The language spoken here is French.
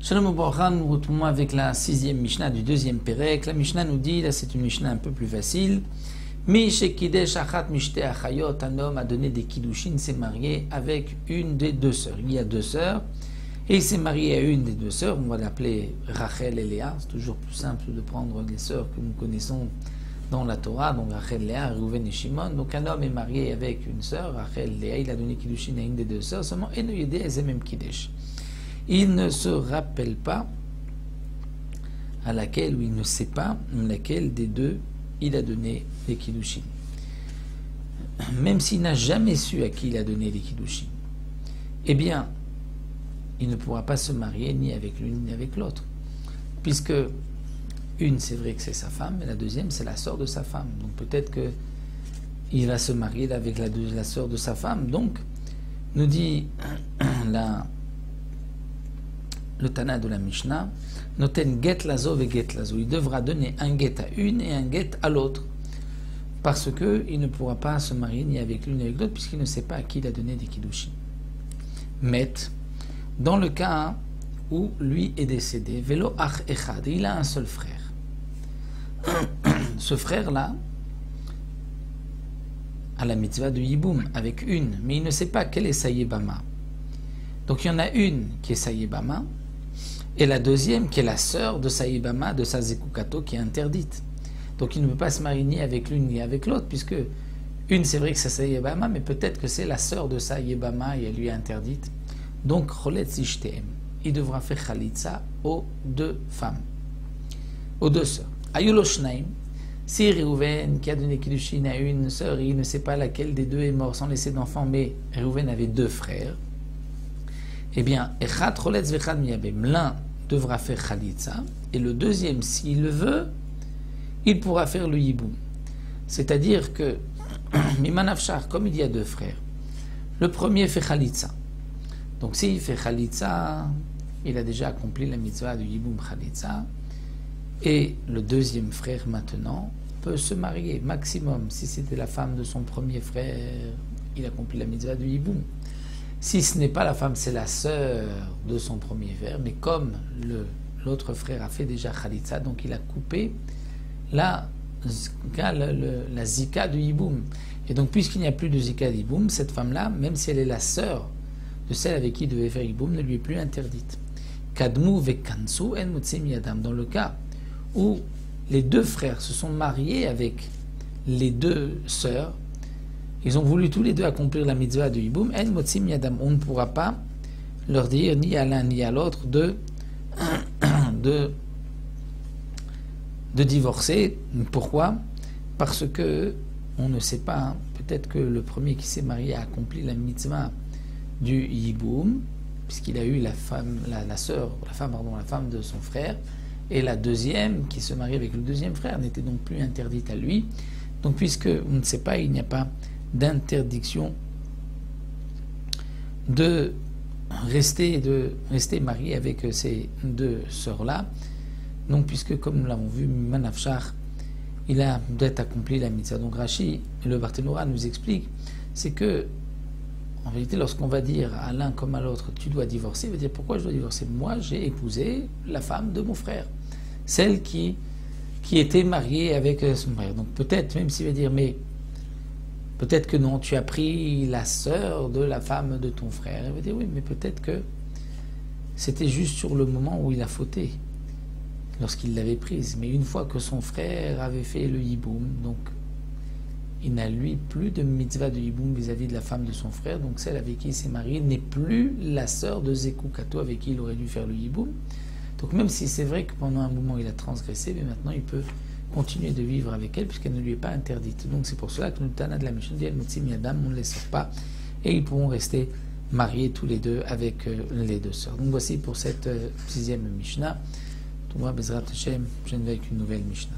Shalom Obracha, nous retrouvons avec la 6e Mishnah du 2e Pérec. La Mishnah nous dit, là c'est une Mishnah un peu plus facile. Mi shekidesh achat mishte achayot, un homme a donné des kiddushin, s'est marié avec une des deux sœurs. Il y a deux sœurs, et il s'est marié à une des deux sœurs, on va l'appeler Rachel et Léa. C'est toujours plus simple de prendre les sœurs que nous connaissons dans la Torah, donc Rachel, Léa, Reuven et Shimon. Donc un homme est marié avec une sœur, Rachel, Léa, il a donné kiddushin à une des deux sœurs, seulement Eno Yedeh Ezemem Kiddush. Il ne se rappelle pas à laquelle, ou il ne sait pas laquelle des deux il a donné les kiddushin. Même s'il n'a jamais su à qui il a donné les kiddushin, eh bien, il ne pourra pas se marier ni avec l'une ni avec l'autre. Puisque une, c'est vrai que c'est sa femme, mais la deuxième, c'est la sœur de sa femme. Donc peut-être qu'il va se marier avec la sœur de sa femme. Donc, nous dit le Tana de la Mishnah, noten get lazo ve get lazo. Il devra donner un get à une et un get à l'autre. Parce qu'il ne pourra pas se marier ni avec l'une ni avec l'autre, puisqu'il ne sait pas à qui il a donné des kiddushin. Mais, dans le cas où lui est décédé, velo ach echad, il a un seul frère. Ce frère-là a la mitzvah de Yiboum avec une, mais il ne sait pas quelle est sa Yébama. Donc il y en a une qui est sa Yébama, et la deuxième qui est la sœur de sa Yébama, de sa Zekukato, qui est interdite. Donc il ne peut pas se marier ni avec l'une ni avec l'autre, puisque une, c'est vrai que c'est sa Yébama, mais peut-être que c'est la sœur de sa Yébama et elle lui est interdite. Donc Cholet Zishtem, il devra faire Khalitsa aux deux femmes, aux deux sœurs. Ayulo Shnaim, si Reuven, qui a donné Kiddushin à une sœur, il ne sait pas laquelle des deux est mort sans laisser d'enfant, mais Reuven avait deux frères, eh bien, Echad Choletz Vechad Miyabem, l'un devra faire Khalitsa, et le deuxième, s'il le veut, il pourra faire le Yiboum. C'est-à-dire que, Mimanafshar, comme il y a deux frères, le premier fait Khalitsa. Donc s'il fait Khalitsa, il a déjà accompli la mitzvah du Yiboum Khalitsa, et le deuxième frère maintenant peut se marier, maximum. Si c'était la femme de son premier frère, il accomplit la mitzvah du Yiboum. Si ce n'est pas la femme, c'est la sœur de son premier frère, mais comme l'autre frère a fait déjà Khalitsa, donc il a coupé la zika du Yiboum. Et donc puisqu'il n'y a plus de zika du Yiboum, cette femme-là, même si elle est la sœur de celle avec qui il devait faire Yiboum, ne lui est plus interdite. Kadmu vekansu en mutsim yadam. Dans le cas où les deux frères se sont mariés avec les deux sœurs, ils ont voulu tous les deux accomplir la mitzvah de Yiboum, en mutsim yadam. On ne pourra pas leur dire ni à l'un ni à l'autre de divorcer. Pourquoi? Parce que on ne sait pas, hein, peut-être que le premier qui s'est marié a accompli la mitzvah du Yiboum, puisqu'il a eu la femme de son frère, et la deuxième qui se marie avec le deuxième frère n'était donc plus interdite à lui. Donc puisque on ne sait pas, il n'y a pas d'interdiction de rester marié avec ces deux sœurs-là. Donc puisque, comme nous l'avons vu, Manafshar, il a peut-être accompli la mitzvah. Donc Rashi, le Barthénora, nous explique, c'est que en vérité, lorsqu'on va dire à l'un comme à l'autre, tu dois divorcer, il va dire pourquoi je dois divorcer? Moi, j'ai épousé la femme de mon frère, celle qui était mariée avec son frère. Donc peut-être, même s'il va dire, mais peut-être que non, tu as pris la sœur de la femme de ton frère. Il va dire, oui, mais peut-être que c'était juste sur le moment où il a fauté, lorsqu'il l'avait prise. Mais une fois que son frère avait fait le Yiboum, donc il n'a lui plus de mitzvah de Yiboum vis-à-vis de la femme de son frère, donc celle avec qui il s'est marié n'est plus la sœur de Zekukato avec qui il aurait dû faire le Yiboum. Donc même si c'est vrai que pendant un moment il a transgressé, mais maintenant il peut continuer de vivre avec elle puisqu'elle ne lui est pas interdite. Donc c'est pour cela que le Tana de la Mishnah dit Al-Mutsim Yadam, on ne les sort pas et ils pourront rester mariés tous les deux avec les deux sœurs. Donc voici pour cette sixième Mishnah. Touma Bezrat Hashem, je viens avec une nouvelle Mishnah.